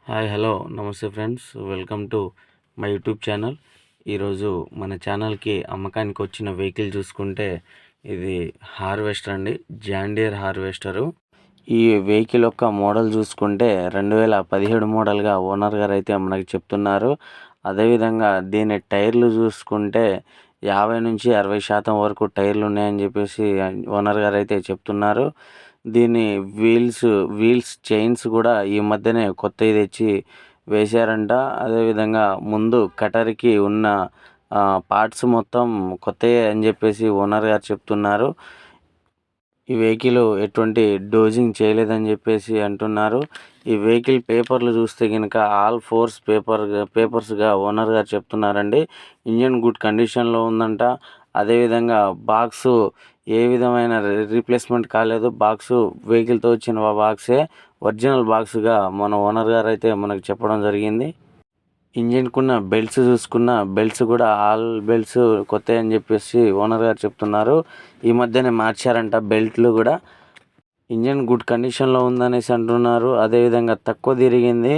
Hi hello నమస్తే friends, welcome to my YouTube channel. ఈరోజు మన ఛానల్కి అమ్మకానికి వచ్చిన వెహికల్ చూసుకుంటే ఇది హార్వెస్టర్ అండి, జాన్ డీర్ హార్వెస్టరు. ఈ వెహికల్ యొక్క మోడల్ చూసుకుంటే 2017 మోడల్గా ఓనర్ గారు అయితే మనకి చెప్తున్నారు. అదేవిధంగా దీని టైర్లు చూసుకుంటే 50 నుంచి 60% వరకు టైర్లు ఉన్నాయని చెప్పేసి ఓనర్ గారు అయితే చెప్తున్నారు. దీని వీల్స్ చైన్స్ కూడా ఈ మధ్యనే కొత్తవి తెచ్చి వేశారంట. అదేవిధంగా ముందు కటర్కి ఉన్న పార్ట్స్ మొత్తం కొత్తయే అని చెప్పేసి ఓనర్ గారు చెప్తున్నారు. ఈ వెహికల్ ఎటువంటి డోజింగ్ చేయలేదని చెప్పేసి అంటున్నారు. ఈ వెహికల్ పేపర్లు చూస్తే కనుక ఆల్ ఫోర్స్ పేపర్స్గా ఓనర్ గారు చెప్తున్నారండి. ఇంజన్ గుడ్ కండిషన్లో ఉందంట. అదేవిధంగా బాక్సు ఏ విధమైన రీప్లేస్మెంట్ కాలేదు. బాక్సు వెహికల్తో వచ్చిన బాక్సే ఒరిజినల్ బాక్స్గా మన ఓనర్ గారు అయితే మనకు చెప్పడం జరిగింది. ఇంజిన్కున్న బెల్ట్స్ చూసుకున్న బెల్ట్స్ కూడా ఆల్ బెల్ట్స్ కొత్త అని చెప్పేసి ఓనర్ గారు చెప్తున్నారు. ఈ మధ్యనే మార్చారంట బెల్ట్లు కూడా. ఇంజన్ గుడ్ కండిషన్లో ఉందనేసి అంటున్నారు. అదేవిధంగా తక్కువ తిరిగింది,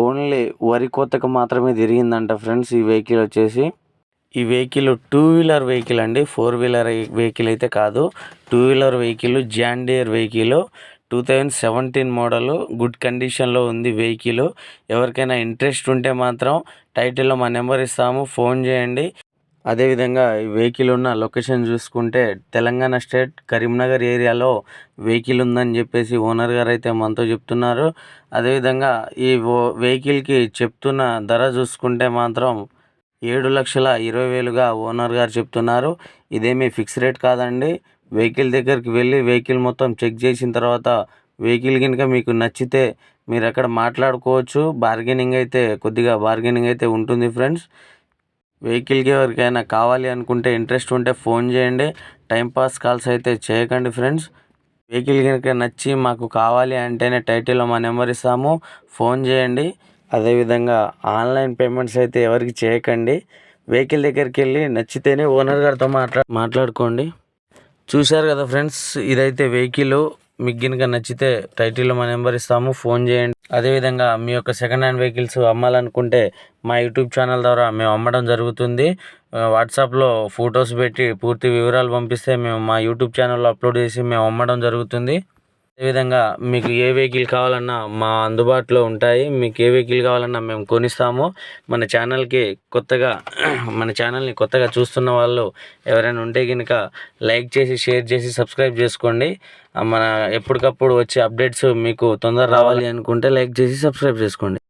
ఓన్లీ వరి కోతకు మాత్రమే తిరిగిందంట ఫ్రెండ్స్. ఈ వెహికల్ వచ్చేసి ఈ వెహికల్ 2 వీలర్ వెహికల్ అండి, 4 వీలర్ వెహికల్ అయితే కాదు. 2 wheeler vehicle, John Deere vehicle, 2017 model, good కండిషన్లో ఉంది వెహికల్. ఎవరికైనా ఇంట్రెస్ట్ ఉంటే మాత్రం టైటిల్లో మా నెంబర్ ఇస్తాము, ఫోన్ చేయండి. అదేవిధంగా ఈ వెహికల్ ఉన్న లొకేషన్ చూసుకుంటే తెలంగాణ స్టేట్ కరీంనగర్ ఏరియాలో వెహికల్ ఉందని చెప్పేసి ఓనర్ గారు అయితే మనతో చెప్తున్నారు. అదేవిధంగా ఈ వెహికల్కి చెప్తున్న ధర చూసుకుంటే మాత్రం 7,20,000గా ఓనర్ గారు చెప్తున్నారు. ఇదేమీ ఫిక్స్ రేట్ కాదండి. వెహికల్ దగ్గరికి వెళ్ళి వెహికల్ మొత్తం చెక్ చేసిన తర్వాత వెహికల్ కనుక మీకు నచ్చితే మీరు అక్కడ మాట్లాడుకోవచ్చు. కొద్దిగా బార్గెనింగ్ అయితే ఉంటుంది ఫ్రెండ్స్. వెహికల్కి ఎవరికైనా కావాలి అనుకుంటే, ఇంట్రెస్ట్ ఉంటే ఫోన్ చేయండి. టైంపాస్ కాల్స్ అయితే చేయకండి ఫ్రెండ్స్. వెహికల్ కనుక నచ్చి మాకు కావాలి అంటేనే టైటిల్లో మా నెంబర్ ఇస్తాము, ఫోన్ చేయండి. అదేవిధంగా ఆన్లైన్ పేమెంట్స్ అయితే ఎవరికి చేయకండి. వెహికల్ దగ్గరికి వెళ్ళి నచ్చితేనే ఓనర్ గారితో మాట్లాడుకోండి. చూశారు కదా ఫ్రెండ్స్, ఇదైతే వెహికల్. మీకు కనుక నచ్చితే టైటిల్లో మా నెంబర్ ఇస్తాము, ఫోన్ చేయండి. అదేవిధంగా మీ యొక్క సెకండ్ హ్యాండ్ వెహికల్స్ అమ్మాలనుకుంటే మా యూట్యూబ్ ఛానల్ ద్వారా మేము అమ్మడం జరుగుతుంది. వాట్సాప్లో ఫొటోస్ పెట్టి పూర్తి వివరాలు పంపిస్తే మేము మా యూట్యూబ్ ఛానల్లో అప్లోడ్ చేసి మేము అమ్మడం జరుగుతుంది. అదేవిధంగా మీకు ఏ వెహికల్ కావాలన్నా మా అందుబాటులో ఉంటాయి. మీకు ఏ వెహికల్ కావాలన్నా మేము కొనిస్తాము. మన ఛానల్ని కొత్తగా చూస్తున్న వాళ్ళు ఎవరైనా ఉంటే కనుక లైక్ చేసి, షేర్ చేసి, సబ్స్క్రైబ్ చేసుకోండి. మన ఎప్పటికప్పుడు వచ్చే అప్డేట్స్ మీకు తొందరగా రావాలి అనుకుంటే లైక్ చేసి సబ్స్క్రైబ్ చేసుకోండి.